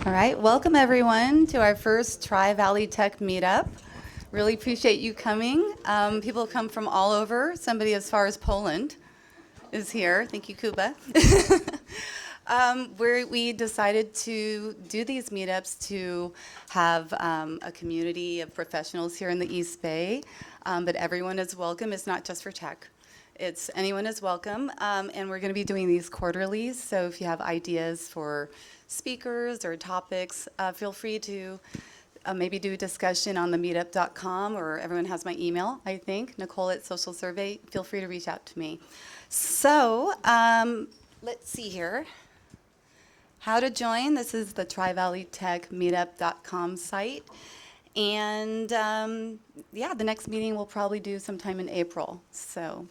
All right, welcome everyone to our first Tri-Valley Tech Meetup. Really appreciate you coming. People come from all over. Somebody as far as Poland is here. Thank you, Kuba. We decided to do these meetups to have a community of professionals here in the East Bay, but everyone is welcome. It's not just for tech. It's anyone is welcome, and we're going to be doing these quarterly, so if you have ideas for speakers or topics, feel free to maybe do a discussion on the meetup.com, or everyone has my email, I think, Nicole at SocialSurvey. Feel free to reach out to me. So let's see here. How to join. This is the Tri-Valley Tech Meetup.com site. And yeah, the next meeting we'll probably do sometime in April. So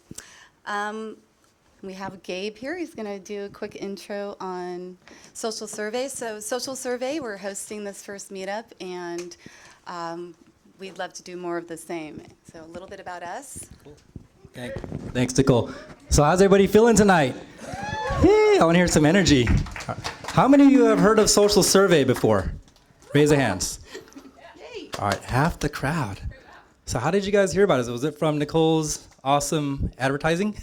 we have Gabe here. He's going to do a quick intro on SocialSurvey. So SocialSurvey, we're hosting this first meetup, and we'd love to do more of the same. So a little bit about us. Cool. Okay. Thanks, Nicole. So how's everybody feeling tonight? Hey, I want to hear some energy. How many of you have heard of SocialSurvey before? Raise your hands. All right, half the crowd. So how did you guys hear about it? Was it from Nicole's awesome advertising?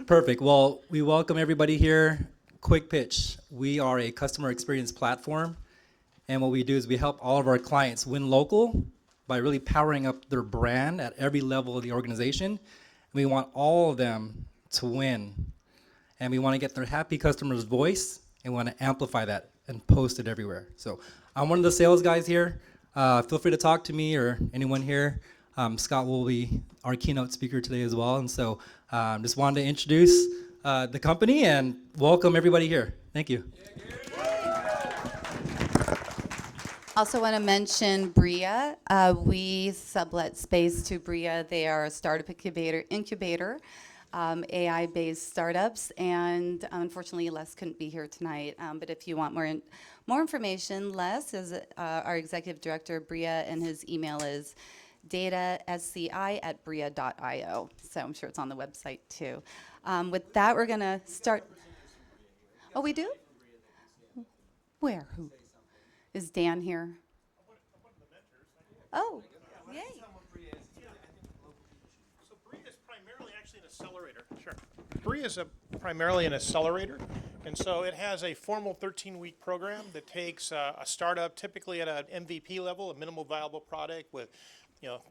Perfect. Well, we welcome everybody here. Quick pitch. We are a customer experience platform, and what we do is we help all of our clients win local by really powering up their brand at every level of the organization. We want all of them to win, and we want to get their happy customer's voice, and we want to amplify that and post it everywhere. So I'm one of the sales guys here. Feel free to talk to me or anyone here. Scott will be our keynote speaker today as well. And so just wanted to introduce the company and welcome everybody here. Thank you. Also want to mention Bria. We sublet space to Bria. They are a startup incubator, AI-based startups, and unfortunately Les couldn't be here tonight. But if you want more information, Les is our executive director of Bria, and his email is datasci@bria.io. So I'm sure it's on the website too. With that, we're going to start. Oh, we do? Where? Who? Is Dan here? Oh, yay. So Bria is primarily actually an accelerator. Sure. Bria is primarily an accelerator, and so it has a formal 13-week program that takes a startup, typically at an MVP level, a minimal viable product with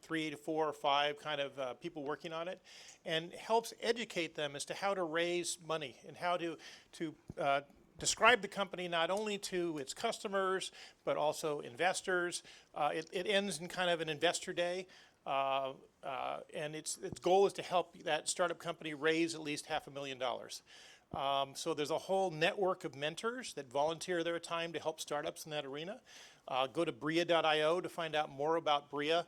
3 to 4 or 5 kind of people working on it, and helps educate them as to how to raise money and how to describe the company not only to its customers, but also investors. It ends in kind of an investor day, and its goal is to help that startup company raise at least $500,000. So there's a whole network of mentors that volunteer their time to help startups in that arena. Go to bria.io to find out more about Bria.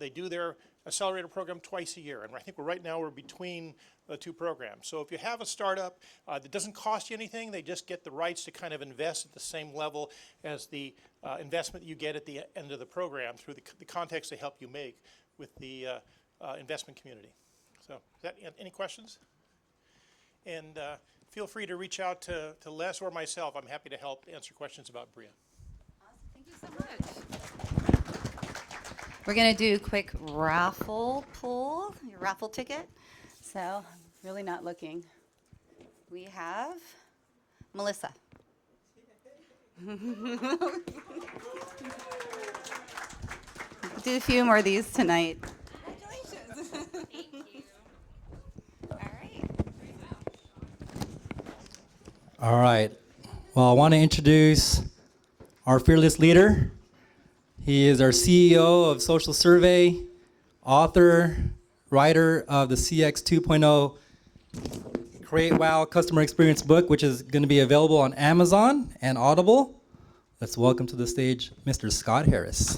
They do their accelerator program twice a year, and I think right now we're between the 2 programs. So if you have a startup that doesn't cost you anything, they just get the rights to kind of invest at the same level as the investment you get at the end of the program through the context they help you make with the investment community. So any questions? And feel free to reach out to Les or myself. I'm happy to help answer questions about Bria. Thank you so much. We're going to do a quick raffle pull, your raffle ticket. So, really not looking. We have Melissa. Do a few more of these tonight. Congratulations. Thank you. All right. All right. Well, I want to introduce our fearless leader. He is our CEO of SocialSurvey, author, writer of the CX 2.0 Create Wow Customer Experience book, which is going to be available on Amazon and Audible. Let's welcome to the stage Mr. Scott Harris.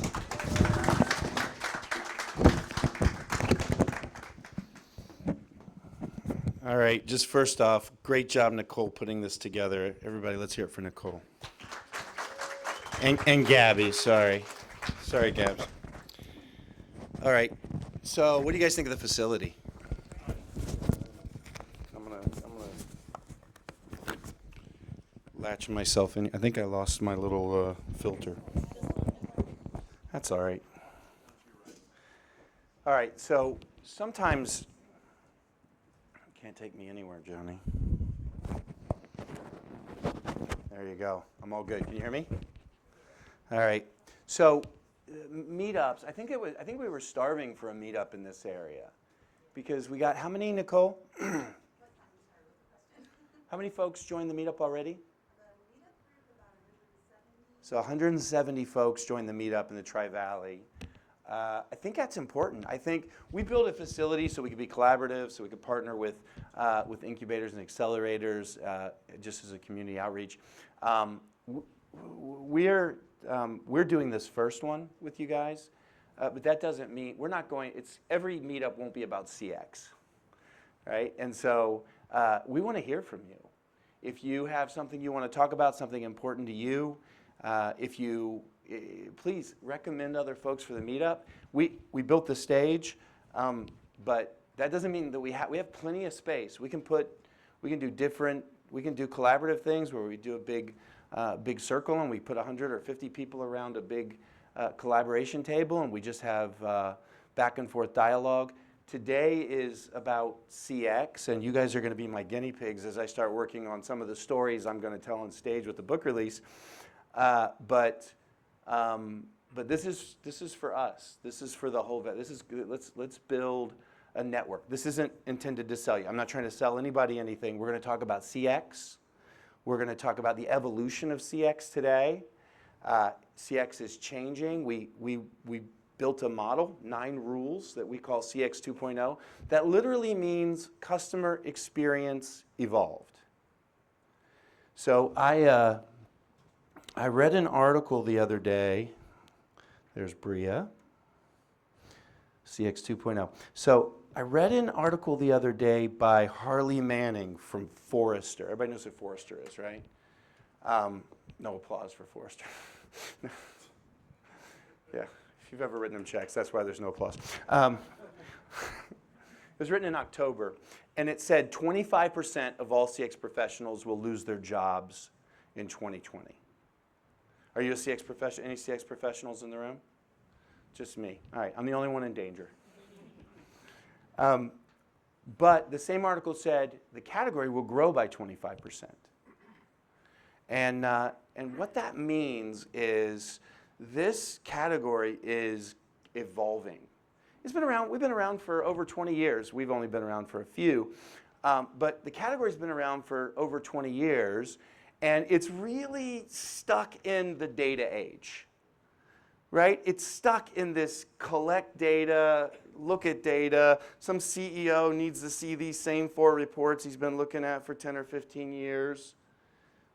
All right, just first off, great job, Nicole, putting this together. Everybody, let's hear it for Nicole. And Gabby, sorry. Sorry, Gabs. All right, so what do you guys think of the facility? I'm gonna latching myself in. I think I lost my little filter. That's all right. All right, so sometimes, can't take me anywhere, Johnny. There you go. I'm all good. Can you hear me? All right. So meetups. I think we were starving for a meetup in this area because we got how many, Nicole? How many folks joined the meetup already? So 170 folks joined the meetup in the Tri-Valley. I think that's important. I think we built a facility so we could be collaborative, so we could partner with incubators and accelerators, just as a community outreach. We're doing this first one with you guys, but that doesn't mean we're not going. Every meetup won't be about CX, right? And so we want to hear from you. If you have something you want to talk about, something important to you, please recommend other folks for the meetup. We built the stage, but that doesn't mean that we have plenty of space. We can do collaborative things where we do a big circle and we put 100 or 50 people around a big collaboration table and we just have back and forth dialogue. Today is about CX, and you guys are going to be my guinea pigs as I start working on some of the stories I'm going to tell on stage with the book release. But this is for us. This is for the whole. This is good. Let's build a network. This isn't intended to sell you. I'm not trying to sell anybody anything. We're going to talk about CX. We're going to talk about the evolution of CX today. CX is changing. We built a model, 9 rules that we call CX 2.0. That literally means customer experience evolved. So I read an article the other day. There's Bria. CX 2.0. So I read an article the other day by Harley Manning from Forrester. Everybody knows who Forrester is, right? No applause for Forrester. Yeah, if you've ever written them checks, that's why there's no applause. It was written in October, and it said 25% of all CX professionals will lose their jobs in 2020. Are you a CX professional? Any CX professionals in the room? Just me. All right, I'm the only one in danger. But the same article said the category will grow by 25%. And what that means is this category is evolving. It's been around. We've been around for over 20 years. We've only been around for a few. But the category's been around for over 20 years. And it's really stuck in the data age, right? It's stuck in this collect data, look at data. Some CEO needs to see these same 4 reports he's been looking at for 10 or 15 years,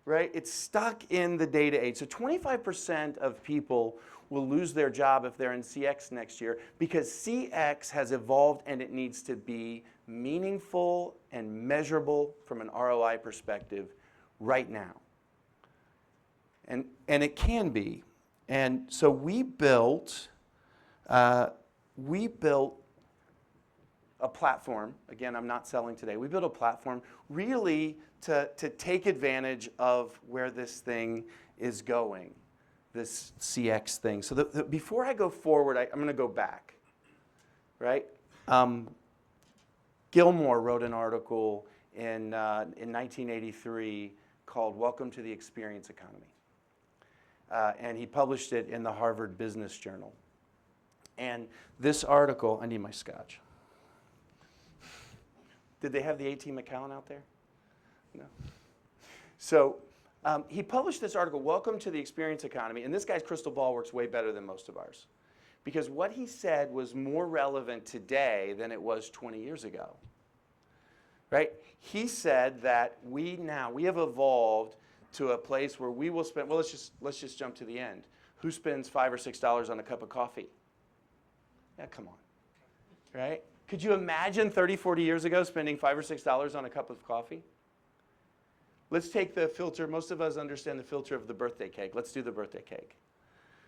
right? It's stuck in the data age. So 25% of people will lose their job if they're in CX next year because CX has evolved and it needs to be meaningful and measurable from an ROI perspective right now. And it can be. And so we built a platform. Again, I'm not selling today. We built a platform really to take advantage of where this thing is going, this CX thing. So before I go forward, I'm going to go back, right? Gilmore wrote an article in 1983 called Welcome to the Experience Economy. And he published it in the Harvard Business Journal. And this article, I need my scotch. Did they have the A.T. McCowan out there? No. So he published this article, Welcome to the Experience Economy. And this guy's crystal ball works way better than most of ours. Because what he said was more relevant today than it was 20 years ago. Right? He said that we have evolved to a place where we will spend, well, let's just jump to the end. Who spends $5 or $6 on a cup of coffee? Yeah, come on. Right? Could you imagine 30, 40 years ago spending $5 or $6 on a cup of coffee? Let's take the filter. Most of us understand the filter of the birthday cake. Let's do the birthday cake.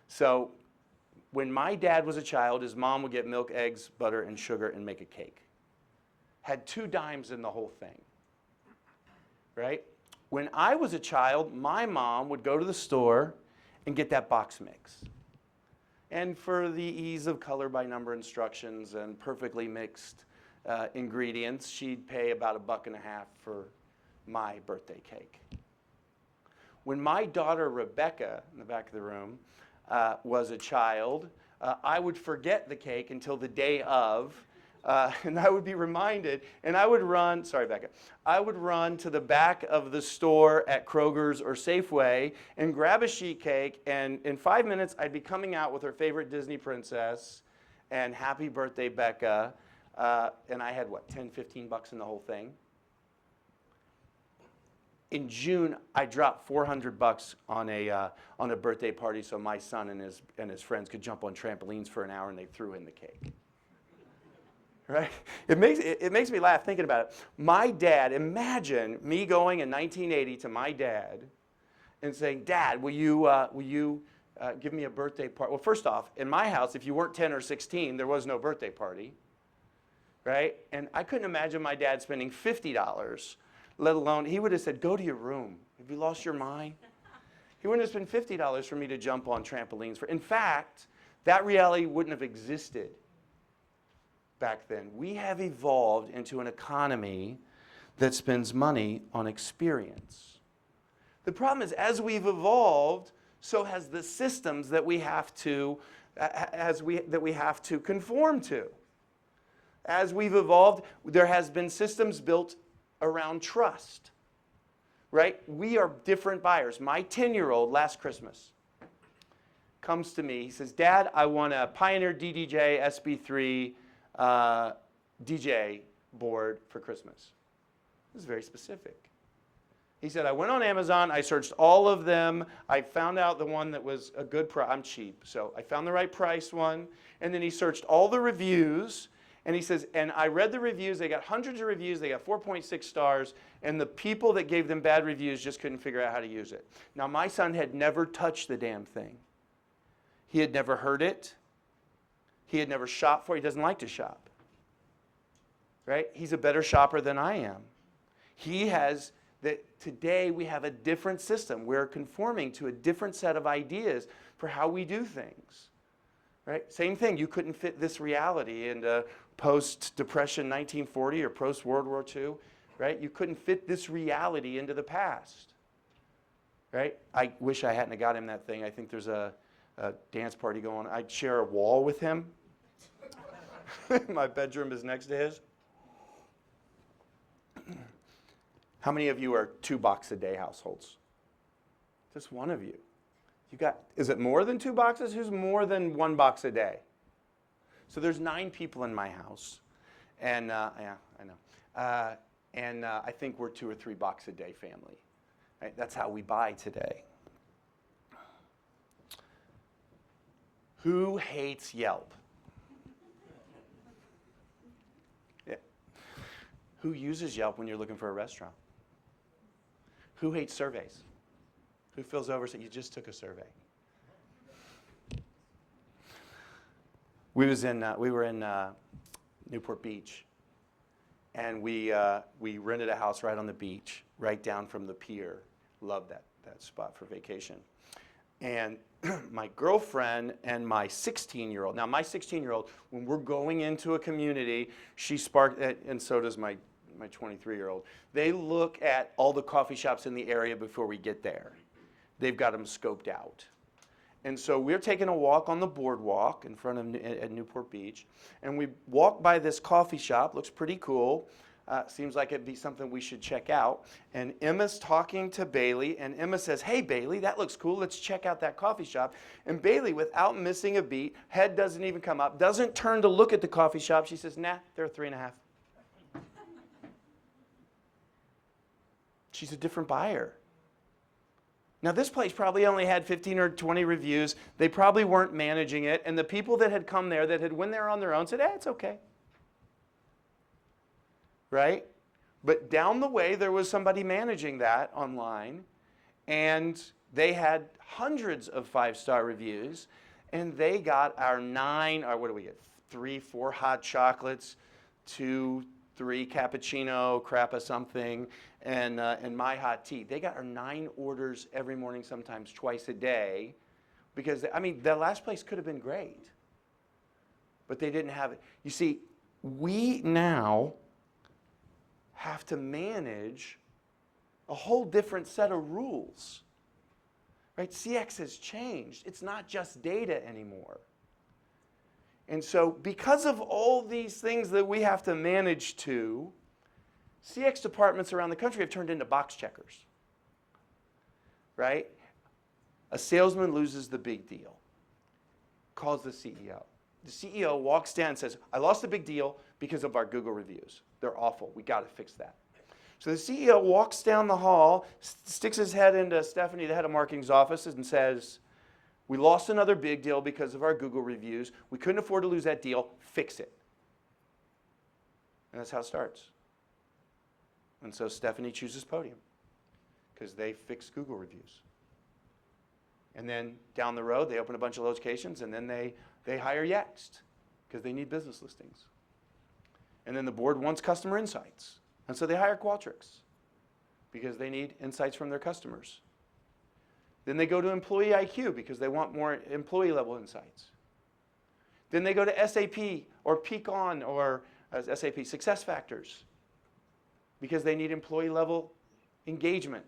So when my dad was a child, his mom would get milk, eggs, butter, and sugar and make a cake. Had 2 dimes in the whole thing. Right? When I was a child, my mom would go to the store and get that box mix. And for the ease of color by number instructions and perfectly mixed ingredients, she'd pay about $1.50 for my birthday cake. When my daughter Rebecca, in the back of the room, was a child, I would forget the cake until the day of, and I would be reminded, and I would run, sorry Becca, I would run to the back of the store at Kroger's or Safeway and grab a sheet cake, and in 5 minutes I'd be coming out with her favorite Disney princess and happy birthday Becca, and I had what, 10, 15 bucks in the whole thing. In June, I dropped $400 on a birthday party so my son and his friends could jump on trampolines for an hour, and they threw in the cake. Right? It makes me laugh thinking about it. My dad, imagine me going in 1980 to my dad and saying, "Dad, will you give me a birthday party?" Well, first off, in my house, if you weren't 10 or 16, there was no birthday party. Right? And I couldn't imagine my dad spending $50. Let alone, he would have said, "Go to your room. Have you lost your mind?" He wouldn't have spent $50 for me to jump on trampolines. In fact, that reality wouldn't have existed back then. We have evolved into an economy that spends money on experience. The problem is, as we've evolved, so has the systems that we have to conform to. As we've evolved, there has been systems built around trust, right? We are different buyers. My 10-year-old last Christmas comes to me. He says, "Dad, I want a Pioneer DDJ SB3 DJ board for Christmas." This is very specific. He said, "I went on Amazon. I searched all of them. I found out the one that was a good price. I'm cheap, so I found the right price one." And then he searched all the reviews. And he says, and I read the reviews. They got hundreds of reviews. They got 4.6 stars. And the people that gave them bad reviews just couldn't figure out how to use it. Now, my son had never touched the damn thing. He had never heard it. He had never shopped for it. He doesn't like to shop. Right? He's a better shopper than I am. Today, we have a different system. We're conforming to a different set of ideas for how we do things. Right? Same thing. You couldn't fit this reality into post-Depression 1940 or post-World War II. Right? You couldn't fit this reality into the past. Right? I wish I hadn't got him that thing. I think there's a dance party going. I'd share a wall with him. My bedroom is next to his. How many of you are 2 box a day households? Just one of you. Is it more than 2 boxes? Who's more than 1 box a day? So there's 9 people in my house. And yeah, I know. And I think we're 2 or 3 box a day family. Right? That's how we buy today. Who hates Yelp? Yeah. Who uses Yelp when you're looking for a restaurant? Who hates surveys? Who feels you just took a survey? We were in Newport Beach, and we rented a house right on the beach, right down from the pier. Loved that spot for vacation. And my girlfriend and my 16-year-old. Now, my 16-year-old, when we're going into a community, she sparked, and so does my 23-year-old. They look at all the coffee shops in the area before we get there. They've got them scoped out. And so we're taking a walk on the boardwalk in front of at Newport Beach, and we walk by this coffee shop. Looks pretty cool. Seems like it'd be something we should check out. And Emma's talking to Bailey, and Emma says, "Hey, Bailey, that looks cool. Let's check out that coffee shop." And Bailey, without missing a beat, head doesn't even come up, doesn't turn to look at the coffee shop. She says, "Nah, they're 3.5. She's a different buyer. Now, this place probably only had 15 or 20 reviews. They probably weren't managing it. And the people that had come there, that had went there on their own, said, it's okay. Right? But down the way, there was somebody managing that online. And they had hundreds of 5-star reviews. And they got our 9, or what do we get? 3, 4 hot chocolates, 2, 3 cappuccino, crap of something, and My Hot Tea. They got our 9 orders every morning, sometimes twice a day, because, I mean, the last place could have been great, but they didn't have it. You see, we now have to manage a whole different set of rules, right? CX has changed. It's not just data anymore. And so because of all these things that we have to manage to, CX departments around the country have turned into box checkers, right? A salesman loses the big deal, calls the CEO. The CEO walks down and says, I lost a big deal because of our Google reviews. They're awful. We got to fix that. So the CEO walks down the hall, sticks his head into Stephanie, the head of marketing's office, and says, we lost another big deal because of our Google reviews. We couldn't afford to lose that deal. Fix it. And that's how it starts. And so Stephanie chooses Podium because they fix Google reviews. And then down the road, they open a bunch of locations, and then they hire Yext because they need business listings. And then the board wants customer insights. And so they hire Qualtrics because they need insights from their customers. Then they go to Employee IQ because they want more employee-level insights. Then they go to SAP or Peakon or SAP SuccessFactors because they need employee-level engagement.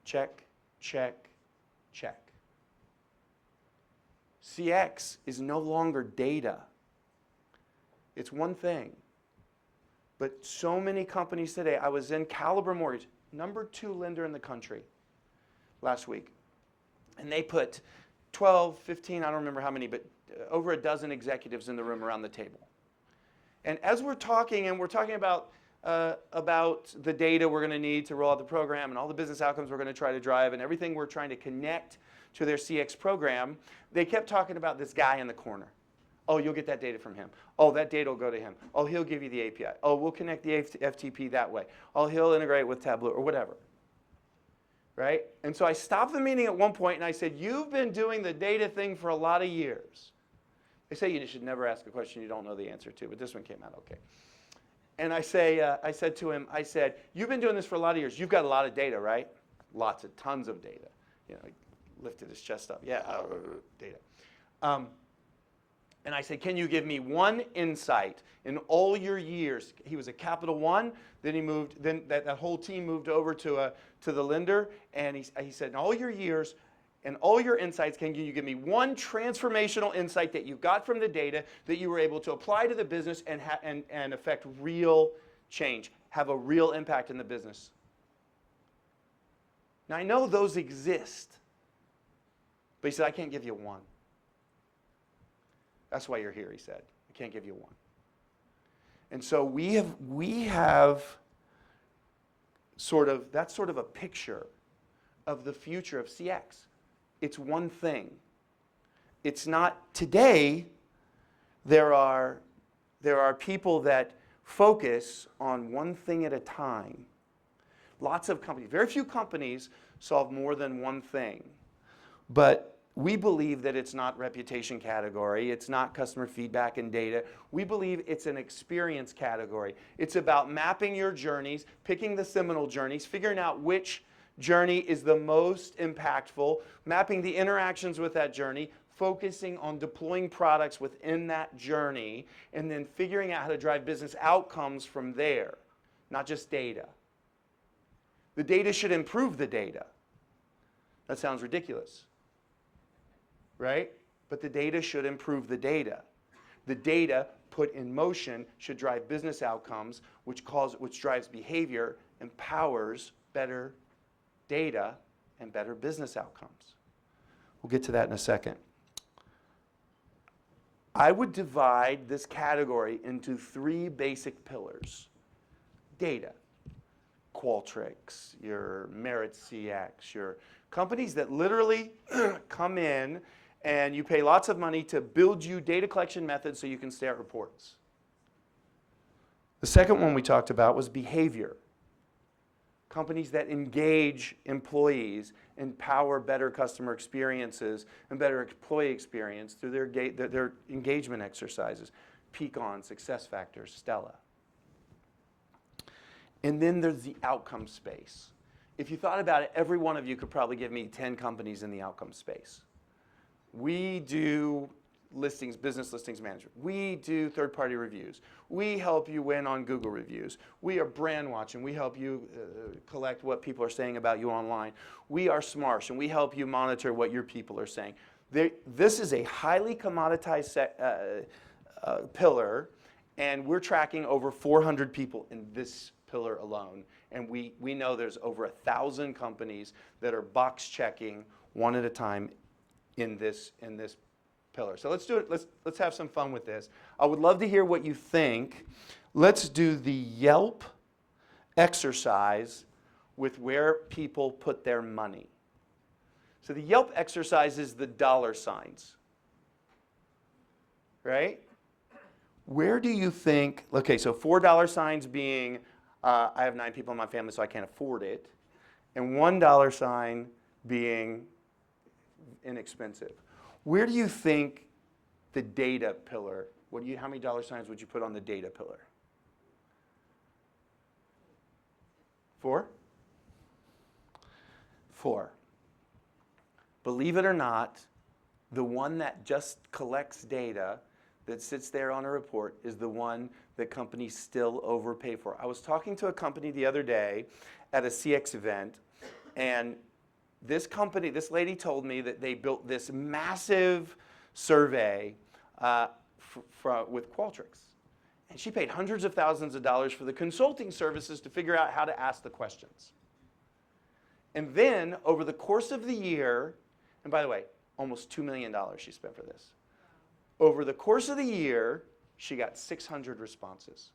Check, check, check. CX is no longer data. It's one thing. But so many companies today, I was in Caliber Mortgage, #2 lender in the country last week. And they put 12, 15, I don't remember how many, but over a dozen executives in the room around the table. And as we're talking, and we're talking about the data we're going to need to roll out the program and all the business outcomes we're going to try to drive and everything we're trying to connect to their CX program, they kept talking about this guy in the corner. Oh, you'll get that data from him. Oh, that data will go to him. Oh, he'll give you the API. Oh, we'll connect the FTP that way. Oh, he'll integrate with Tableau or whatever. Right? And so I stopped the meeting at one point and I said, you've been doing the data thing for a lot of years. They say you should never ask a question you don't know the answer to, but this one came out okay. And I said to him, you've been doing this for a lot of years. You've got a lot of data, right? Lots of tons of data. You know, he lifted his chest up. Yeah, data. And I said, can you give me one insight in all your years? He was a Capital One. Then he moved. Then that whole team moved over to the lender. And he said, in all your years and all your insights, can you give me one transformational insight that you got from the data that you were able to apply to the business and affect real change, have a real impact in the business? Now I know those exist, but he said, I can't give you one. That's why you're here, he said. I can't give you one. And so we have that's sort of a picture of the future of CX. It's one thing. It's not today. There are people that focus on one thing at a time. Lots of companies, very few companies solve more than one thing. But we believe that it's not reputation category. It's not customer feedback and data. We believe it's an experience category. It's about mapping your journeys, picking the seminal journeys, figuring out which journey is the most impactful, mapping the interactions with that journey, focusing on deploying products within that journey, and then figuring out how to drive business outcomes from there, not just data. The data should improve the data. That sounds ridiculous, right? But the data should improve the data. The data put in motion should drive business outcomes, which drives behavior, empowers better data and better business outcomes. We'll get to that in a second. I would divide this category into 3 basic pillars. Data, Qualtrics, your Merit CX, your companies that literally come in and you pay lots of money to build you data collection methods so you can start reports. The second one we talked about was behavior. Companies that engage employees and power better customer experiences and better employee experience through their engagement exercises. Peakon, SuccessFactors, Stella. And then there's the outcome space. If you thought about it, every one of you could probably give me 10 companies in the outcome space. We do listings, business listings management. We do third-party reviews. We help you win on Google reviews. We are brand watching. We help you collect what people are saying about you online. We are Smarsh, and we help you monitor what your people are saying. This is a highly commoditized pillar, and we're tracking over 400 people in this pillar alone. And we know there's over 1,000 companies that are box checking one at a time in this pillar. So let's do it. Let's have some fun with this. I would love to hear what you think. Let's do the Yelp exercise with where people put their money. So the Yelp exercise is the dollar signs, right? Where do you think, okay, so $4 signs being, I have 9 people in my family, so I can't afford it, and $1 sign being inexpensive. Where do you think the data pillar, how many dollar signs would you put on the data pillar? 4? 4. Believe it or not, the one that just collects data that sits there on a report is the one that companies still overpay for. I was talking to a company the other day at a CX event, and this company, this lady told me that they built this massive survey with Qualtrics. And she paid hundreds of thousands of dollars for the consulting services to figure out how to ask the questions. And then, over the course of the year, and by the way, almost $2 million she spent for this. Over the course of the year, she got 600 responses.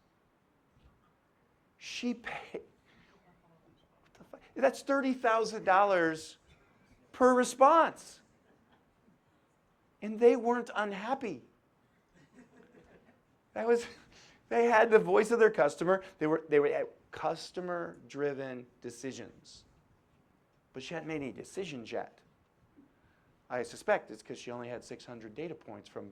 She paid, that's $30,000 per response. And they weren't unhappy. They had the voice of their customer. They were at customer-driven decisions. But she hadn't made any decisions yet. I suspect it's because she only had 600 data points from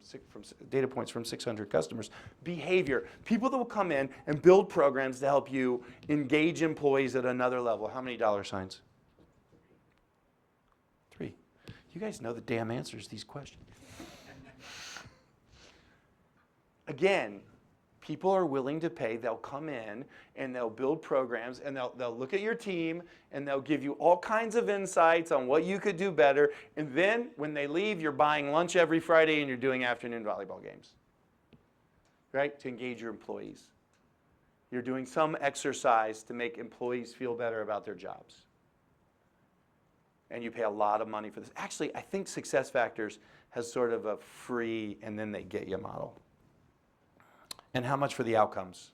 600 customers. Behavior. People that will come in and build programs to help you engage employees at another level. How many dollar signs? 3. You guys know the damn answers to these questions. Again, people are willing to pay. They'll come in and they'll build programs and they'll look at your team and they'll give you all kinds of insights on what you could do better. And then when they leave, you're buying lunch every Friday and you're doing afternoon volleyball games, right? To engage your employees. You're doing some exercise to make employees feel better about their jobs. And you pay a lot of money for this. Actually, I think SuccessFactors has sort of a free and then they get you model. And how much for the outcomes?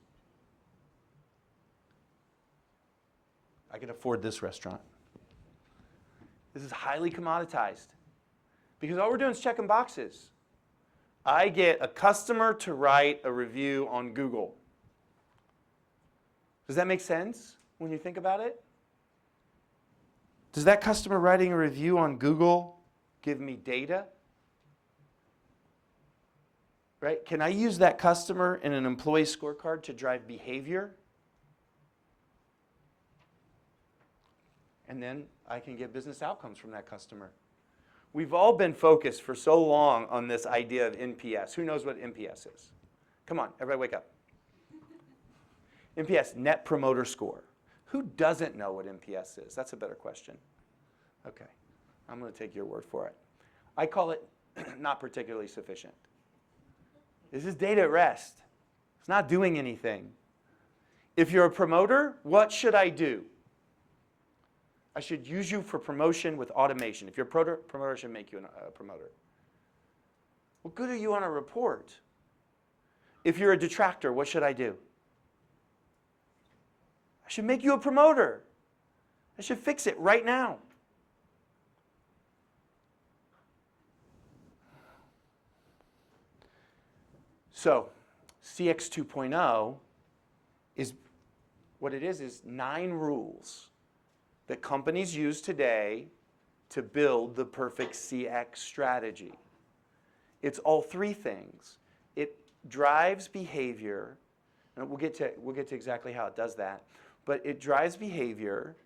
I can afford this restaurant. This is highly commoditized. Because all we're doing is checking boxes. I get a customer to write a review on Google. Does that make sense when you think about it? Does that customer writing a review on Google give me data? Right? Can I use that customer in an employee scorecard to drive behavior? And then I can get business outcomes from that customer. We've all been focused for so long on this idea of NPS. Who knows what NPS is? Come on, everybody wake up. NPS, Net Promoter Score. Who doesn't know what NPS is? That's a better question. Okay, I'm going to take your word for it. I call it not particularly sufficient. This is data at rest. It's not doing anything. If you're a promoter, what should I do? I should use you for promotion with automation. If you're a promoter, I should make you a promoter. What good are you on a report? If you're a detractor, what should I do? I should make you a promoter. I should fix it right now. So, CX 2.0 is what it is 9 rules that companies use today to build the perfect CX strategy. It's all 3 things. It drives behavior, and we'll get to exactly how it does that. but it drives behavior,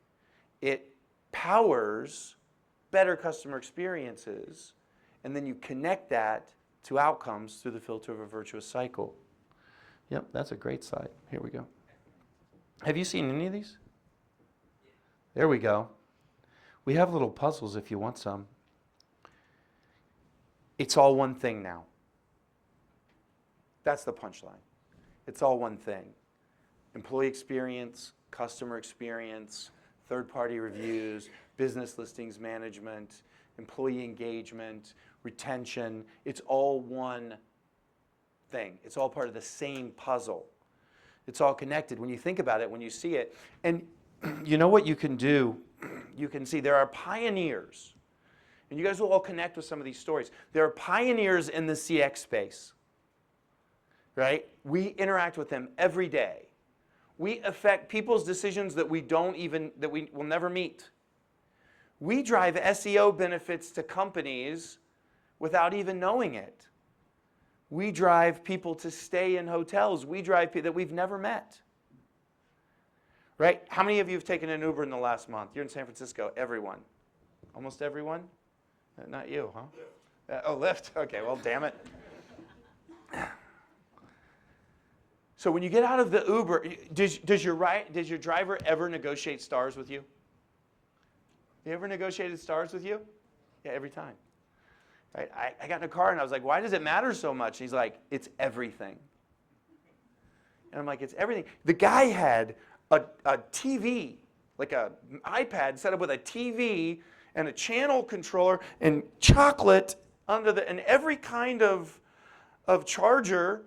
it powers better customer experiences, and then you connect that to outcomes through the filter of a virtuous cycle. Yep, that's a great slide. Here we go. Have you seen any of these? There we go. We have little puzzles if you want some. It's all one thing now. That's the punchline. It's all one thing. Employee experience, customer experience, third-party reviews, business listings management, employee engagement, retention. It's all one thing. It's all part of the same puzzle. It's all connected when you think about it, when you see it. And you know what you can do? You can see there are pioneers. And you guys will all connect with some of these stories. There are pioneers in the CX space, right? We interact with them every day. We affect people's decisions that we will never meet. We drive SEO benefits to companies without even knowing it. We drive people to stay in hotels. We drive people that we've never met. Right? How many of you have taken an Uber in the last month? You're in San Francisco. Everyone. Almost everyone? Not you, huh? Oh, Lyft. Okay, well, damn it. So when you get out of the Uber, does your driver ever negotiate stars with you? He ever negotiated stars with you? Yeah, every time. Right? I got in a car and I was like, why does it matter so much? And he's like, it's everything. And I'm like, it's everything. The guy had a TV, like an iPad set up with a TV and a channel controller and chocolate and every kind of charger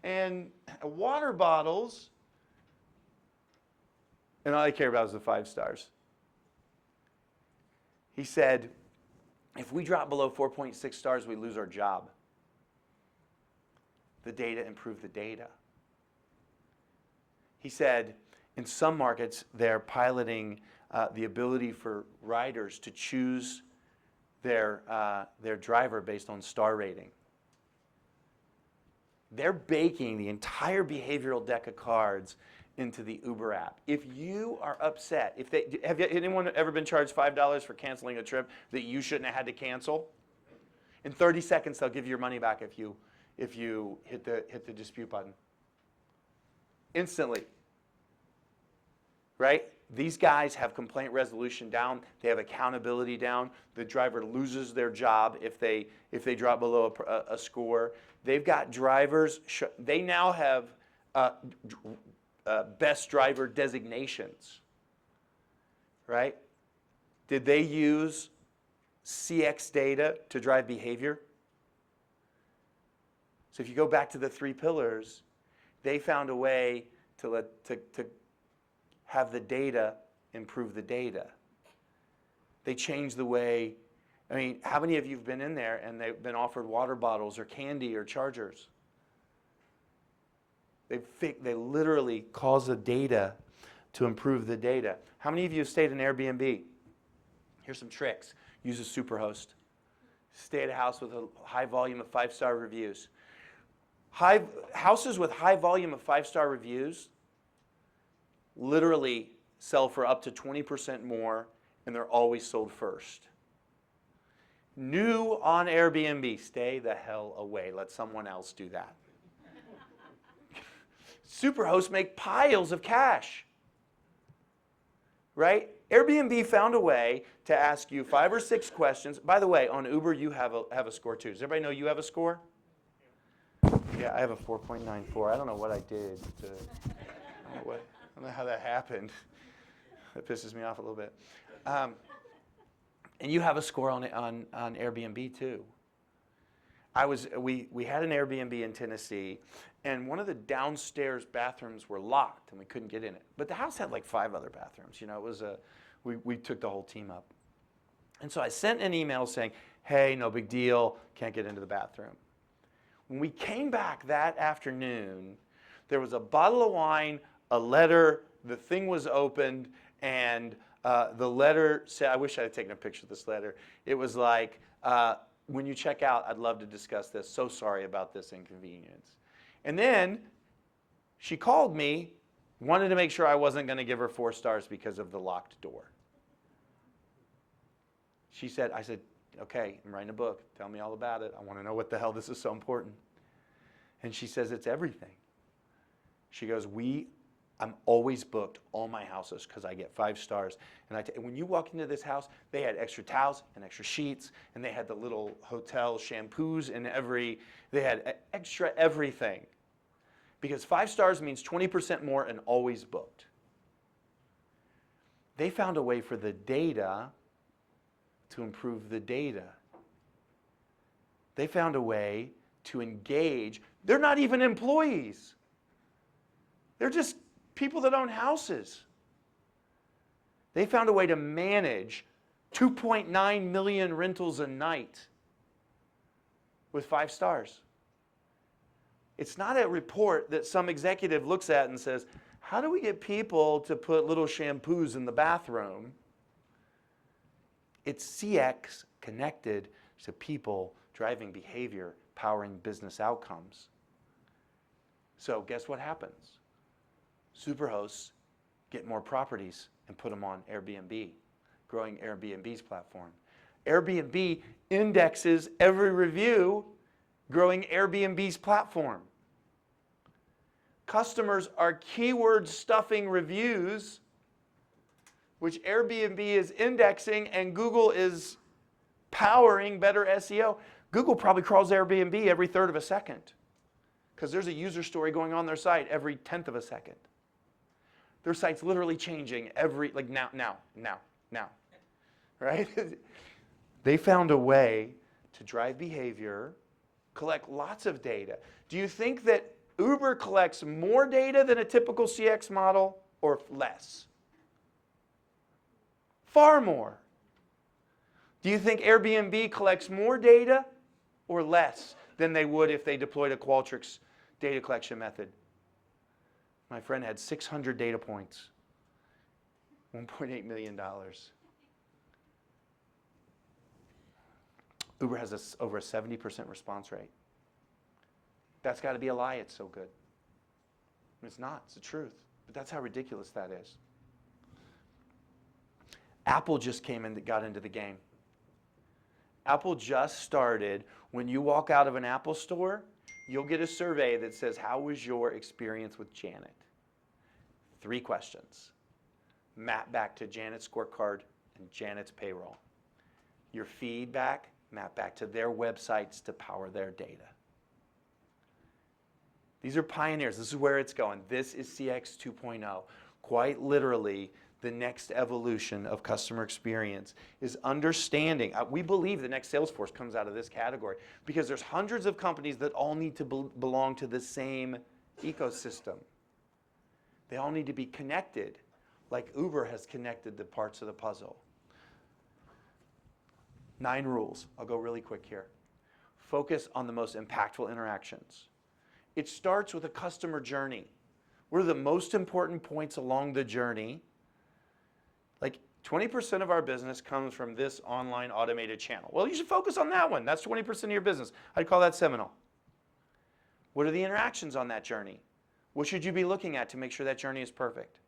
and water bottles. And all I care about is the 5 stars. He said, if we drop below 4.6 stars, we lose our job. The data improved the data. He said, in some markets, they're piloting the ability for riders to choose their driver based on star rating. They're baking the entire behavioral deck of cards into the Uber app. If you are upset, have anyone ever been charged $5 for canceling a trip that you shouldn't have had to cancel? In 30 seconds, they'll give you your money back if you hit the dispute button. Instantly. Right? These guys have complaint resolution down. They have accountability down. The driver loses their job if they drop below a score. They've got drivers. They now have best driver designations. Right? Did they use CX data to drive behavior? So if you go back to the 3 pillars, they found a way to have the data improve the data. They changed the way, I mean, how many of you have been in there and they've been offered water bottles or candy or chargers? They literally cause the data to improve the data. How many of you have stayed in Airbnb? Here's some tricks. Use a superhost. Stay at a house with a high volume of 5-star reviews. Houses with high volume of 5-star reviews literally sell for up to 20% more, and they're always sold first. New on Airbnb, stay the hell away. Let someone else do that. Superhosts make piles of cash. Right? Airbnb found a way to ask you 5 or 6 questions. By the way, on Uber, you have a score too. Does everybody know you have a score? Yeah, I have a 4.94. I don't know what I did. I don't know how that happened. That pisses me off a little bit. And you have a score on Airbnb too. We had an Airbnb in Tennessee, and one of the downstairs bathrooms were locked, and we couldn't get in it. But the house had like 5 other bathrooms. You know, it was we took the whole team up. And so I sent an email saying, hey, no big deal, can't get into the bathroom. When we came back that afternoon, there was a bottle of wine, a letter, the thing was opened, and the letter said, I wish I had taken a picture of this letter. It was like, when you check out, I'd love to discuss this. So sorry about this inconvenience. And then she called me Wanted to make sure I wasn't going to give her 4 stars because of the locked door. I said, okay, I'm writing a book. Tell me all about it. I want to know what the hell this is so important. And she says, it's everything. She goes, I'm always booked all my houses because I get 5 stars. And when you walk into this house, they had extra towels and extra sheets, and they had the little hotel shampoos in they had extra everything. Because 5 stars means 20% more and always booked. They found a way for the data to improve the data. They found a way to engage. They're not even employees. They're just people that own houses. They found a way to manage 2.9 million rentals a night with 5 stars. It's not a report that some executive looks at and says, how do we get people to put little shampoos in the bathroom? It's CX connected to people driving behavior, powering business outcomes. So guess what happens? Superhosts get more properties and put them on Airbnb, growing Airbnb's platform. Airbnb indexes every review, growing Airbnb's platform. Customers are keyword stuffing reviews, which Airbnb is indexing, and Google is powering better SEO. Google probably crawls Airbnb every 1/3 of a second because there's a user story going on their site every 1/10 of a second. Their site's literally changing now, right? They found a way to drive behavior, collect lots of data. Do you think that Uber collects more data than a typical CX model or less? Far more. Do you think Airbnb collects more data or less than they would if they deployed a Qualtrics data collection method? My friend had 600 data points, $1.8 million. Uber has over a 70% response rate. That's got to be a lie, it's so good. It's not, it's the truth. But that's how ridiculous that is. Apple just came in, got into the game. Apple just started. When you walk out of an Apple store, you'll get a survey that says, how was your experience with Janet? 3 questions. Map back to Janet's scorecard and Janet's payroll. Your feedback, map back to their websites to power their data. These are pioneers. This is where it's going. This is CX 2.0. Quite literally, the next evolution of customer experience is understanding. We believe the next Salesforce comes out of this category because there's hundreds of companies that all need to belong to the same ecosystem. They all need to be connected, like Uber has connected the parts of the puzzle. 9 rules. I'll go really quick here. Focus on the most impactful interactions. It starts with a customer journey. What are the most important points along the journey? Like 20% of our business comes from this online automated channel. Well, you should focus on that one. That's 20% of your business. I'd call that seminal. What are the interactions on that journey? What should you be looking at to make sure that journey is perfect?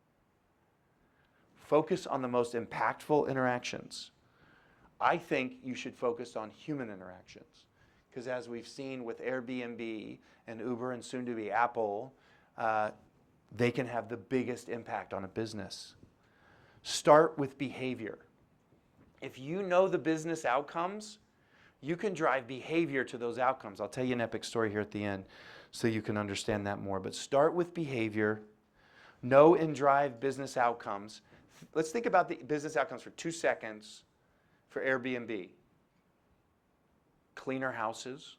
Focus on the most impactful interactions. I think you should focus on human interactions. Because as we've seen with Airbnb and Uber and soon to be Apple, they can have the biggest impact on a business. Start with behavior. If you know the business outcomes, you can drive behavior to those outcomes. I'll tell you an epic story here at the end so you can understand that more. But start with behavior. Know and drive business outcomes. Let's think about the business outcomes for 2 seconds for Airbnb. Cleaner houses,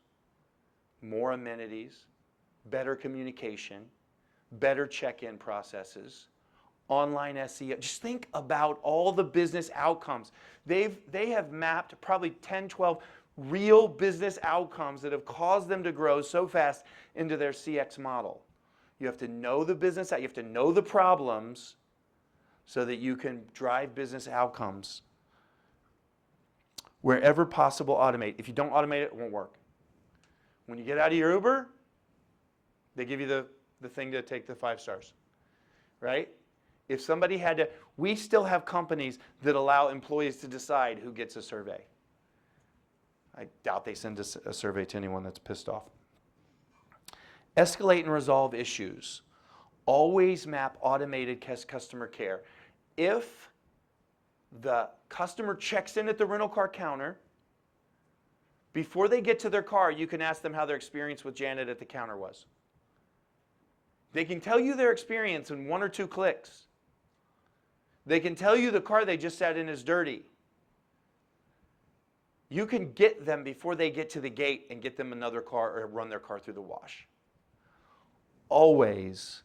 more amenities, better communication, better check-in processes, online SEO. Just think about all the business outcomes. They have mapped probably 10, 12 real business outcomes that have caused them to grow so fast into their CX model. You have to know the business, you have to know the problems so that you can drive business outcomes. Wherever possible, automate. If you don't automate it, it won't work. When you get out of your Uber, they give you the thing to take the 5 stars. right? If somebody had to, we still have companies that allow employees to decide who gets a survey. I doubt they send a survey to anyone that's pissed off. Escalate and resolve issues. Always map automated customer care. If the customer checks in at the rental car counter, before they get to their car, you can ask them how their experience with Janet at the counter was. They can tell you their experience in 1 or 2 clicks. They can tell you the car they just sat in is dirty. You can get them before they get to the gate and get them another car or run their car through the wash. Always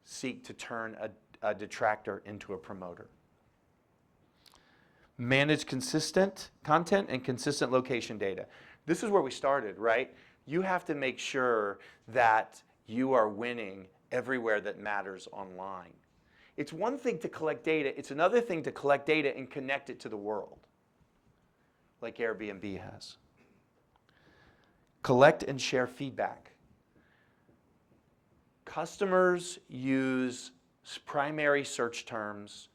seek to turn a detractor into a promoter. Manage consistent content and consistent location data. This is where we started, right? You have to make sure that you are winning everywhere that matters online. It's one thing to collect data. It's another thing to collect data and connect it to the world, like Airbnb has. Collect and share feedback. Customers use primary search terms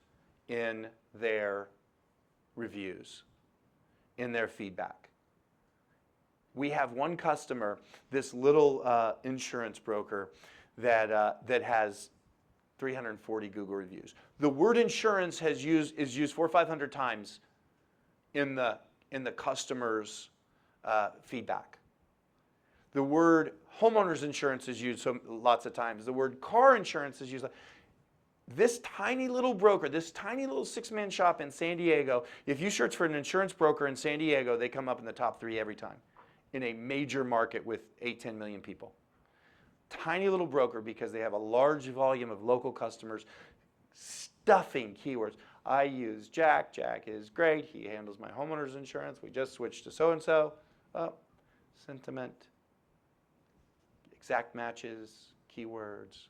in their reviews, in their feedback. We have one customer, this little insurance broker, that has 340 Google reviews. The word insurance is used 400 or 500 times in the customer's feedback. The word homeowner's insurance is used lots of times. The word car insurance is used. This tiny little broker, this tiny little 6-man shop in San Diego, if you search for an insurance broker in San Diego, they come up in the top 3 every time in a major market with 8-10 million people. Tiny little broker because they have a large volume of local customers stuffing keywords. I use Jack. Jack is great. He handles my homeowner's insurance. We just switched to so-and-so. Oh, sentiment, exact matches, keywords.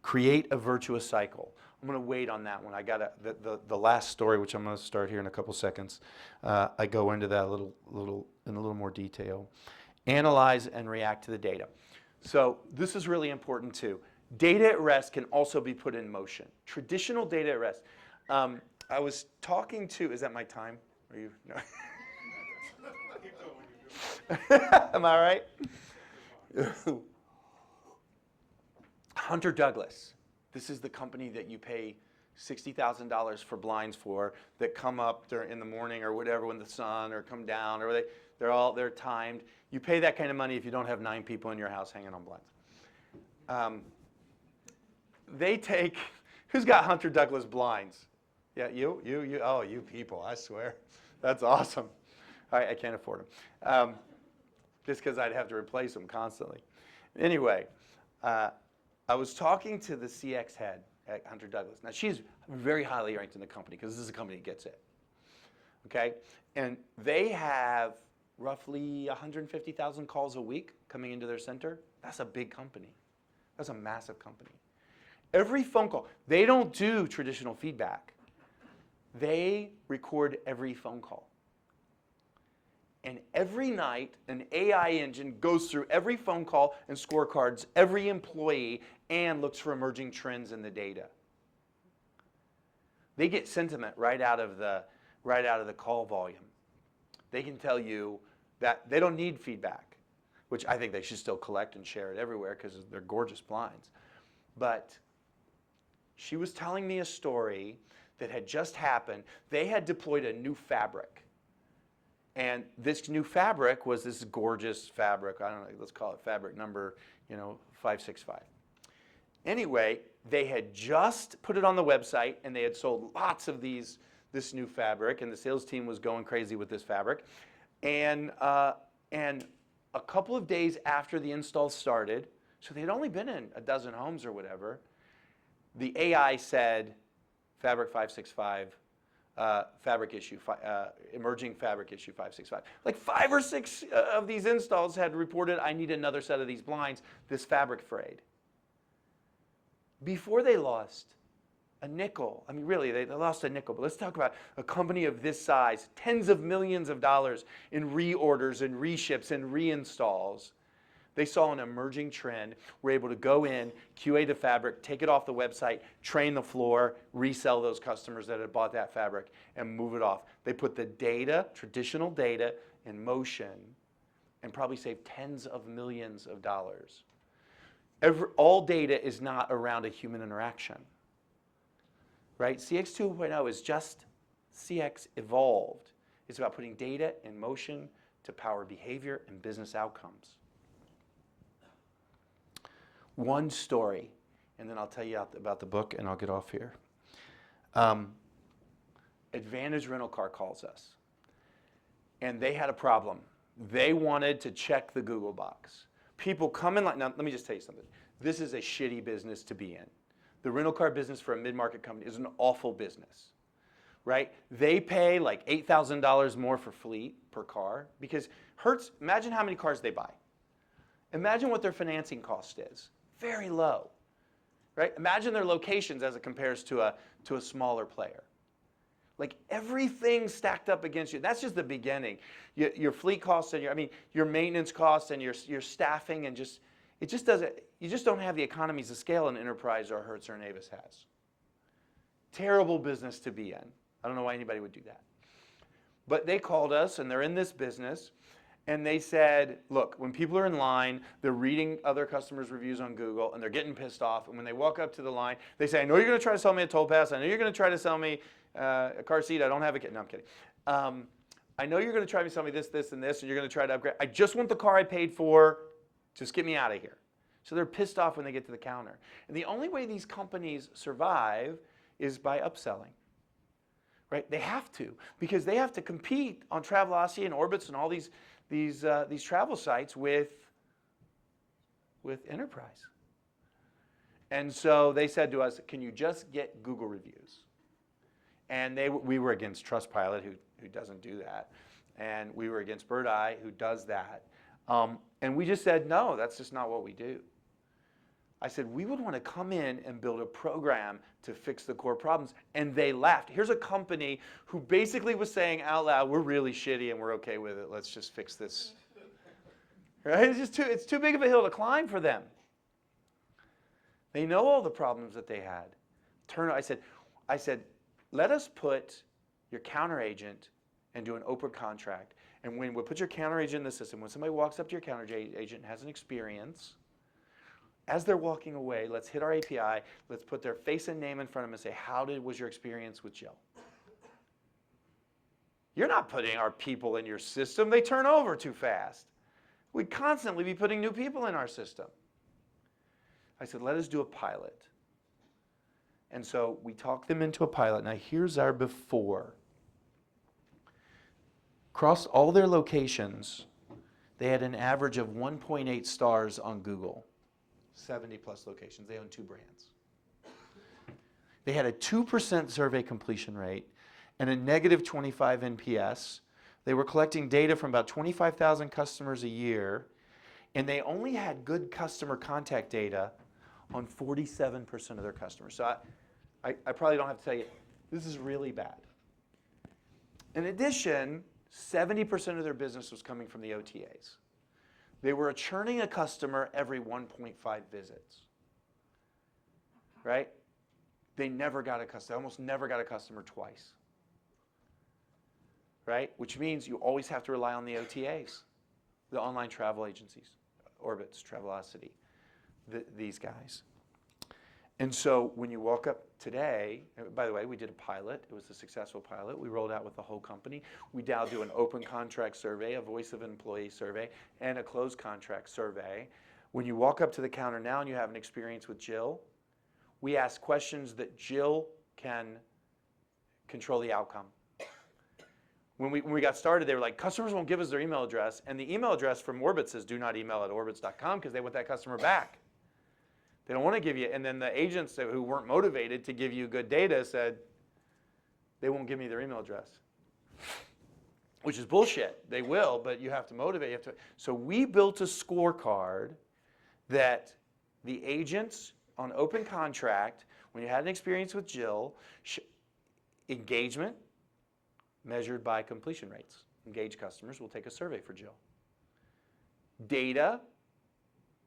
Create a virtuous cycle. I'm going to wait on that one. I got the last story, which I'm going to start here in a couple seconds. I go into that in a little more detail. Analyze and react to the data. So this is really important too. Data at rest can also be put in motion. Traditional data at rest. I was talking to, is that my time? Are you? No. Am I right? Hunter Douglas. This is the company that you pay $60,000 for blinds for that come up in the morning or whatever when the sun or come down or they're timed. You pay that kind of money if you don't have 9 people in your house hanging on blinds. They take, who's got Hunter Douglas blinds? Yeah, you, oh, you people, I swear. That's awesome. I can't afford them. Just because I'd have to replace them constantly. Anyway, I was talking to the CX head at Hunter Douglas. Now, she's very highly ranked in the company because this is a company that gets it. Okay? And they have roughly 150,000 calls a week coming into their center. That's a big company. That's a massive company. Every phone call, they don't do traditional feedback. They record every phone call. And every night, an AI engine goes through every phone call and scorecards every employee and looks for emerging trends in the data. They get sentiment right out of the call volume. They can tell you that they don't need feedback, which I think they should still collect and share it everywhere because they're gorgeous blinds. But she was telling me a story that had just happened. They had deployed a new fabric. And this new fabric was this gorgeous fabric. I don't know, let's call it fabric number, 565. Anyway, they had just put it on the website and they had sold lots of this new fabric, and the sales team was going crazy with this fabric. And a couple of days after the install started, so they'd only been in a dozen homes or whatever, the AI said, fabric 565, fabric issue, emerging fabric issue 565. Like 5 or 6 of these installs had reported, I need another set of these blinds, this fabric frayed. Before they lost a nickel, I mean really, they lost a nickel, but let's talk about a company of this size, tens of millions of dollars in reorders and reships and reinstalls. They saw an emerging trend. We're able to go in, QA the fabric, take it off the website, train the floor, resell those customers that had bought that fabric, and move it off. They put the data, traditional data, in motion and probably saved tens of millions of dollars. All data is not around a human interaction, right? CX 2.0 is just CX evolved. It's about putting data in motion to power behavior and business outcomes. One story, and then I'll tell you about the book and I'll get off here. Advantage Rental Car calls us, and they had a problem. They wanted to check the Google box. People come in like, now let me just tell you something. This is a shitty business to be in. The rental car business for a mid-market company is an awful business, right? They pay like $8,000 more for fleet per car because Hertz, imagine how many cars they buy. Imagine what their financing cost is. Very low, right? Imagine their locations as it compares to a smaller player. Like everything stacked up against you. That's just the beginning. Your fleet costs and your maintenance costs and your staffing and it just doesn't. You just don't have the economies of scale an Enterprise or Hertz or an Avis has. Terrible business to be in. I don't know why anybody would do that. But they called us and they're in this business. And they said, look, when people are in line, they're reading other customers' reviews on Google, and they're getting pissed off. And when they walk up to the line, they say, I know you're going to try to sell me a toll pass. I know you're going to try to sell me a car seat. I don't have a kid. No, I'm kidding. I know you're going to try to sell me this, this, and this, and you're going to try to upgrade. I just want the car I paid for. Just get me out of here. So they're pissed off when they get to the counter. And the only way these companies survive is by upselling. Right? They have to, because they have to compete on Travelocity and Orbitz and all these travel sites with Enterprise. And so they said to us, can you just get Google reviews? And we were against Trustpilot, who doesn't do that. And we were against BirdEye, who does that. And we just said, no, that's just not what we do. I said, we would want to come in and build a program to fix the core problems. And they laughed. Here's a company who basically was saying out loud, we're really shitty and we're okay with it. Let's just fix this. Right? It's too big of a hill to climb for them. They know all the problems that they had. I said, let us put your counter agent and do an open contract. And when we put your counter agent in the system, when somebody walks up to your counter agent and has an experience, as they're walking away, let's hit our API, let's put their face and name in front of them and say, how was your experience with Jill? You're not putting our people in your system. They turn over too fast. We'd constantly be putting new people in our system. I said, let us do a pilot. And so we talked them into a pilot. Now here's our before. Across all their locations, they had an average of 1.8 stars on Google. 70 plus locations. They own 2 brands. They had a 2% survey completion rate and a negative 25 NPS. They were collecting data from about 25,000 customers a year, and they only had good customer contact data on 47% of their customers. So I probably don't have to tell you, this is really bad. In addition, 70% of their business was coming from the OTAs. They were churning a customer every 1.5 visits, right? They almost never got a customer twice, right? Which means you always have to rely on the OTAs, the online travel agencies, Orbitz, Travelocity, these guys. And so when you walk up today, by the way, we did a pilot. It was a successful pilot. We rolled out with the whole company. We now do an open contract survey, a voice of employee survey, and a closed contract survey. When you walk up to the counter now and you have an experience with Jill, we ask questions that Jill can control the outcome. When we got started, they were like, customers won't give us their email address. And the email address from Orbitz says, do not email at orbitz.com because they want that customer back. They don't want to give you, and then the agents who weren't motivated to give you good data said, they won't give me their email address. Which is bullshit. They will, but you have to motivate. So we built a scorecard that the agents on open contract, when you had an experience with Jill, engagement measured by completion rates. Engaged customers will take a survey for Jill. Data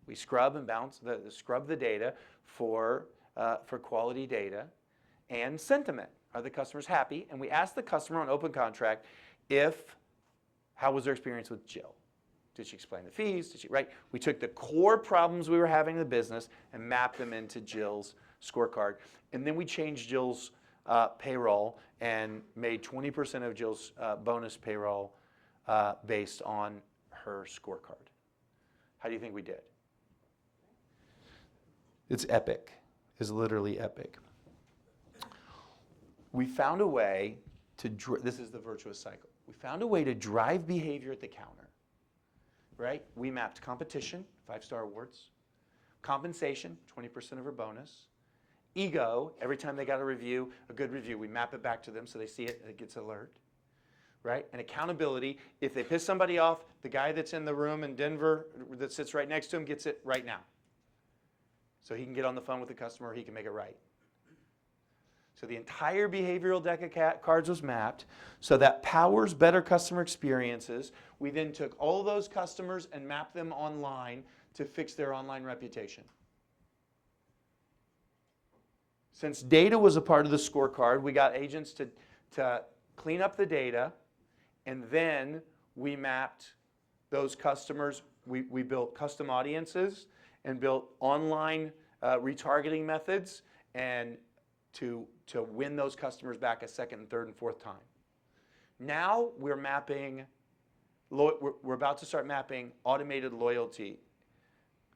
We scrub and bounce, scrub the data for quality data and sentiment. Are the customers happy? And we ask the customer on open contract how was their experience with Jill? Did she explain the fees? Did she, right? We took the core problems we were having in the business and mapped them into Jill's scorecard. And then we changed Jill's payroll and made 20% of Jill's bonus payroll based on her scorecard. How do you think we did? It's epic. It's literally epic. We found a way to, this is the virtuous cycle. We found a way to drive behavior at the counter, right? We mapped competition, 5-star awards, compensation, 20% of her bonus, ego, every time they got a good review, we map it back to them so they see it and it gets alert, right? And accountability, if they piss somebody off, the guy that's in the room in Denver that sits right next to him gets it right now. So he can get on the phone with the customer, he can make it right. So the entire behavioral deck of cards was mapped, so that powers better customer experiences. We then took all of those customers and mapped them online to fix their online reputation. Since data was a part of the scorecard, we got agents to clean up the data, and then we mapped those customers. We built custom audiences and built online retargeting methods and to win those customers back a second and third and fourth time. Now we're mapping, we're about to start mapping automated loyalty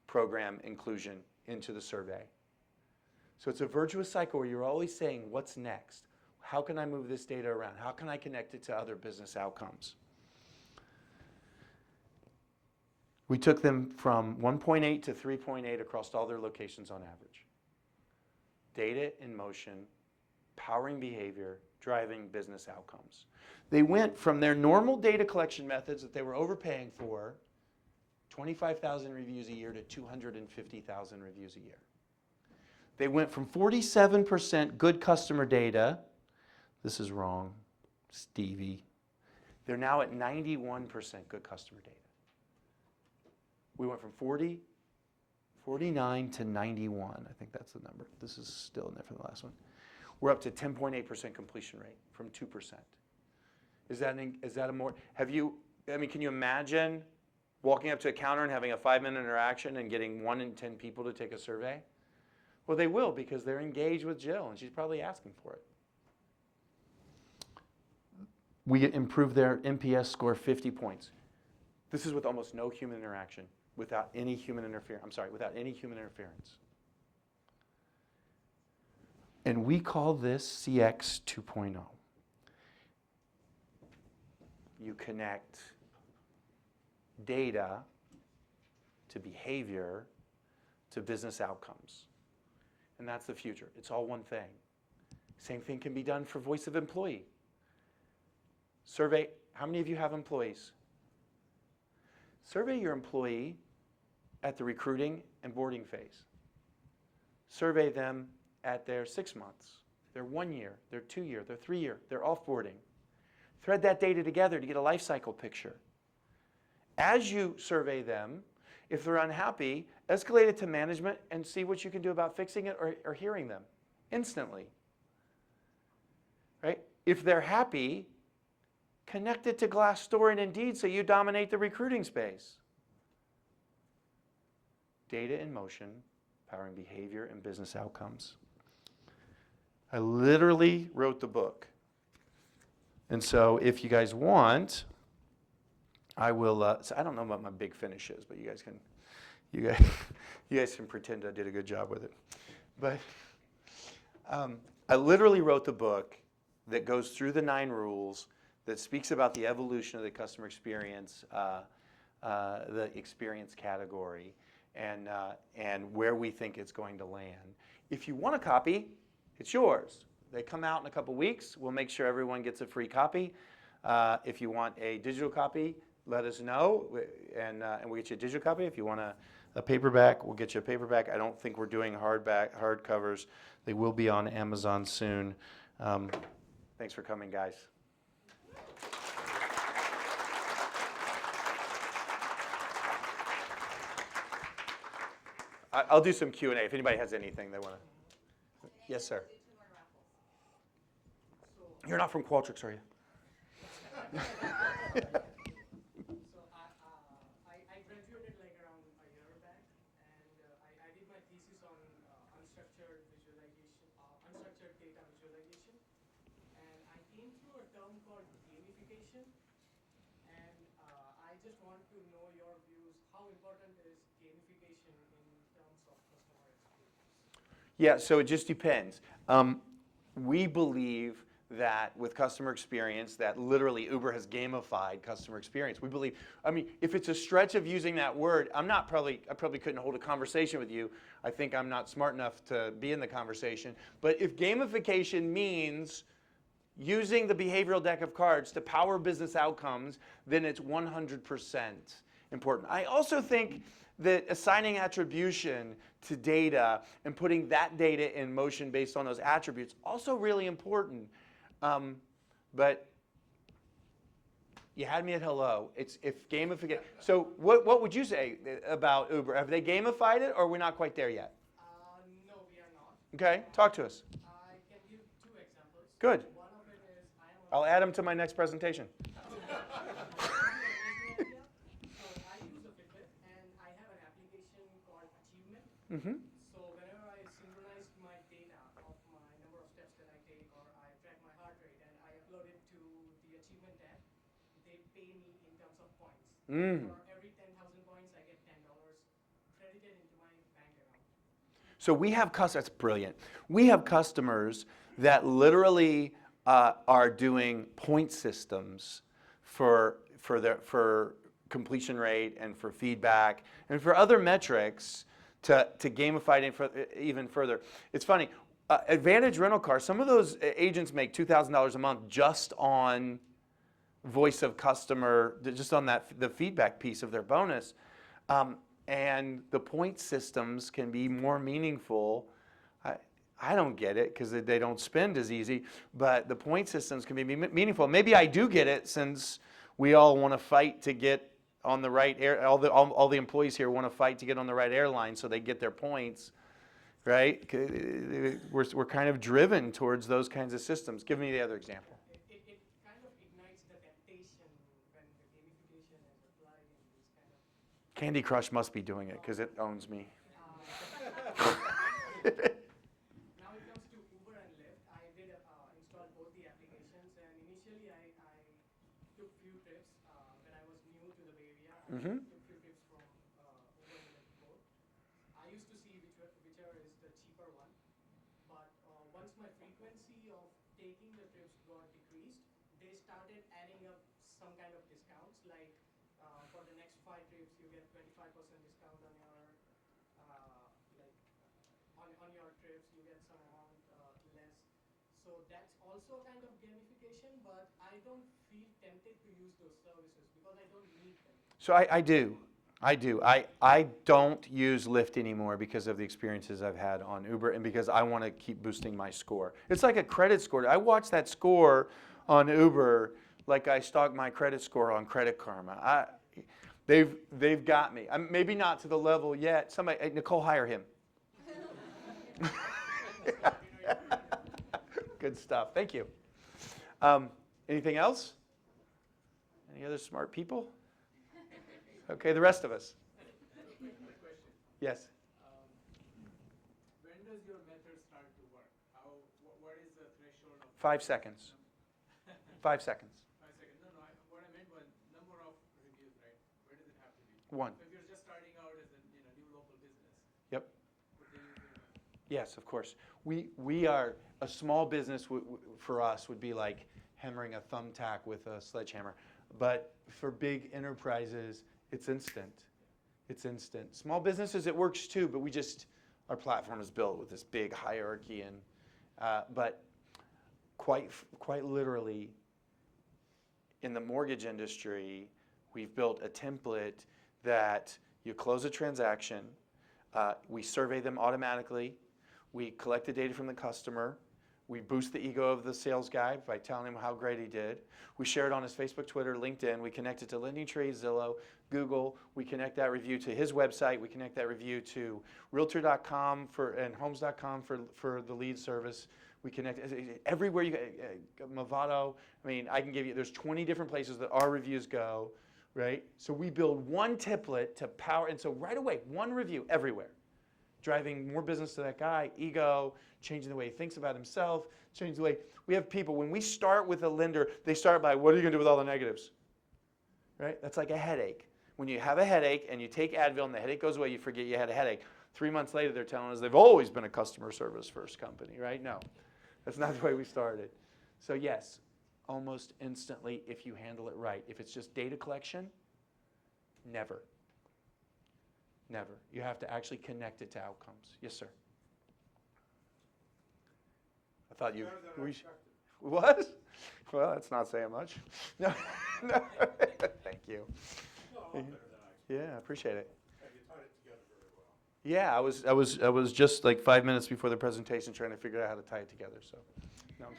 program inclusion into the survey. So it's a virtuous cycle where you're always saying, what's next? How can I move this data around? How can I connect it to other business outcomes? We took them from 1.8 to 3.8 across all their locations on average. Data in motion, powering behavior, driving business outcomes. They went from their normal data collection methods that they were overpaying for, 25,000 reviews a year to 250,000 reviews a year. They went from 47% good customer data, this is wrong, Stevie. They're now at 91% good customer data. We went from 49 to 91. I think that's the number. This is still different than the last one. We're up to 10.8% completion rate from 2%. Is that a more, can you imagine walking up to a counter and having a 5-minute interaction and getting 1 in 10 people to take a survey? Well, they will because they're engaged with Jill and she's probably asking for it. We improved their NPS score 50 points. This is with almost no human interaction, without any human interference. Without any human interference. And we call this CX 2.0. You connect data to behavior to business outcomes. And that's the future. It's all one thing. Same thing can be done for voice of employee. Survey, how many of you have employees? Survey your employee at the recruiting and boarding phase. Survey them at their 6 months, their 1 year, their 2 year, their 3 year, their offboarding. Thread that data together to get a life cycle picture. As you survey them, if they're unhappy, escalate it to management and see what you can do about fixing it or hearing them instantly. Right? If they're happy, connect it to Glassdoor and Indeed so you dominate the recruiting space. Data in motion, powering behavior and business outcomes. I literally wrote the book. And so if you guys want, I will, so I don't know what my big finish is, but you guys can pretend I did a good job with it. But I literally wrote the book that goes through the 9 rules that speaks about the evolution of the customer experience, the experience category, and where we think it's going to land. If you want a copy, it's yours. They come out in a couple weeks. We'll make sure everyone gets a free copy. If you want a digital copy, let us know, and we'll get you a digital copy. If you want a paperback, we'll get you a paperback. I don't think we're doing hard covers. They will be on Amazon soon. Thanks for coming, guys. I'll do some Q&A if anybody has anything they want to. Yes, sir. You're not from Qualtrics, are you? So I graduated like around a year back, and I did my thesis on unstructured visualization, unstructured data visualization, and I came through a term called gamification, and I just want to know your views. How important is gamification in terms of customer experience? Yeah, so it just depends. We believe that with customer experience, that literally Uber has gamified customer experience. We believe, I mean, if it's a stretch of using that word, I probably couldn't hold a conversation with you. I think I'm not smart enough to be in the conversation. But if gamification means using the behavioral deck of cards to power business outcomes, then it's 100% important. I also think that assigning attribution to data and putting that data in motion based on those attributes also really important. But you had me at hello. It's if gamification. So what would you say about Uber? Have they gamified it, or we're not quite there yet? No, we are not. Okay, talk to us. I can give two examples. Good. One of it is I am I'll add them to my next presentation. So I use a Fitbit, and I have an application called Achievement. Mm-hmm. So whenever I synchronize my data of my number of steps that I take, or I track my heart rate, and I upload it to the Achievement tab, they pay me in terms of points. For every 10,000 points, I get $10 credited into my bank account. So we have customers. That's brilliant. We have customers that literally are doing point systems for completion rate and for feedback and for other metrics to gamify it even further. It's funny. Advantage Rental Car, some of those agents make $2,000 a month just on voice of customer, just on the feedback piece of their bonus. And the point systems can be more meaningful. I don't get it because they don't spend as easy, but the point systems can be meaningful. Maybe I do get it since we all want to fight to get on the right air. All the employees here want to fight to get on the right airline so they get their points, right? We're kind of driven towards those kinds of systems. Give me the other example. It kind of ignites the temptation when the gamification is applied in these kind of. Candy Crush must be doing it because it owns me. Now it comes to Uber and Lyft. I did install both the applications, and initially I took few trips when I was new to the Bay Area. I took few trips from Uber and Lyft both. I used to see whichever is the cheaper one, but once my frequency of taking the trips got decreased, they started adding up some kind of discounts, like for the next 5 trips you get 25% discount on your on your trips, you get some amount less. So that's also kind of gamification, but I don't feel tempted to use those services because I don't need them. So I do. I don't use Lyft anymore because of the experiences I've had on Uber and because I want to keep boosting my score. It's like a credit score. I watch that score on Uber like I stalk my credit score on Credit Karma. They've got me. Maybe not to the level yet. Somebody, Nicole, hire him. Good stuff. Thank you. Anything else? Any other smart people? Okay, the rest of us. Yes. When does your method start to work? What is the threshold of 5 seconds. 5 seconds. 5 seconds? No, what I meant was number of reviews, right? Where does it have to be? 1. So if you're just starting out as a new local business, Yep. would they use your Yes, of course. We are, a small business for us would be like hammering a thumbtack with a sledgehammer. But for big enterprises, it's instant. It's instant. Small businesses, it works too, but our platform is built with this big hierarchy. But quite literally, in the mortgage industry, we've built a template that you close a transaction, we survey them automatically, we collect the data from the customer, We boost the ego of the sales guy by telling him how great he did. We share it on his Facebook, Twitter, LinkedIn. We connect it to LendingTree, Zillow, Google. We connect that review to his website. We connect that review to Realtor.com and Homes.com for the lead service. We connect everywhere you go. Movado. I mean, I can give you, there's 20 different places that our reviews go, right? So we build one template to power, and so right away, one review everywhere. Driving more business to that guy, ego, changing the way he thinks about himself, changing the way, we have people, when we start with a lender, they start by, what are you going to do with all the negatives? Right? That's like a headache. When you have a headache and you take Advil and the headache goes away, you forget you had a headache. 3 months later, they're telling us they've always been a customer service first company, right? No, that's not the way we started. So yes, almost instantly if you handle it right. If it's just data collection, never. Never. You have to actually connect it to outcomes. Yes, sir. I thought you. What? Well, that's not saying much. No. No. Thank you. Yeah, I appreciate it. Yeah, I was just like 5 minutes before the presentation trying to figure out how to tie it together. So, no,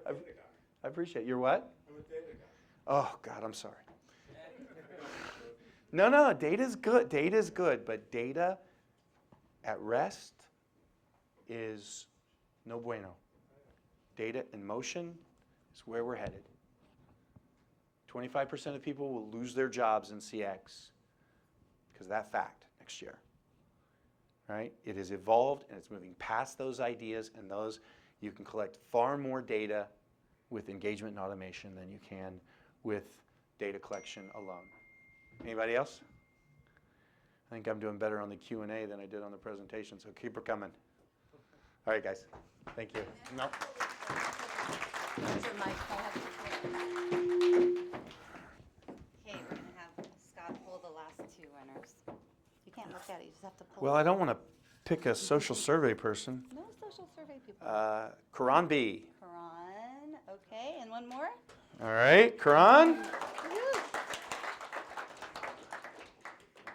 I'm kidding. I appreciate it. You're what? I'm a data guy. Oh God, I'm sorry. No, data's good. Data's good, but data at rest is no bueno. Data in motion is where we're headed. 25% of people will lose their jobs in CX because of that fact next year. Right? It has evolved and it's moving past those ideas, and those you can collect far more data with engagement and automation than you can with data collection alone. Anybody else? I think I'm doing better on the Q&A than I did on the presentation, so keep her coming. All right, guys. Thank you. No. Here's your mic. Okay, we're going to have Scott pull the last two winners. You can't look at it. You just have to pull. Well, I don't want to pick a social survey person. No social survey people. Karan B. Karan. Okay, and one more. All right, Karan. Woo.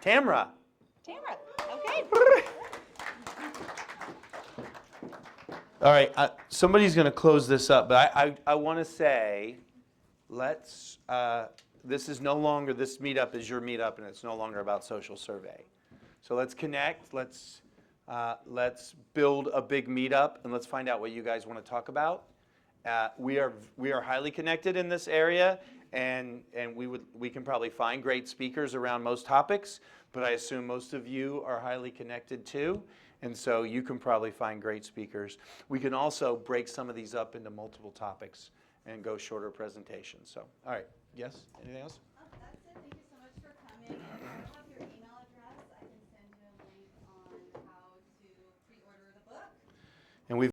Tamra. Tamara. Okay. All right, somebody's going to close this up, but I want to say, let's. This is no longer, this meetup is your meetup, and it's no longer about social survey. So let's connect. Let's build a big meetup, and let's find out what you guys want to talk about. We are highly connected in this area, and we can probably find great speakers around most topics. But I assume most of you are highly connected too, and so you can probably find great speakers. We can also break some of these up into multiple topics and go shorter presentations. So, all right, yes, anything else? That's it. Thank you so much for coming.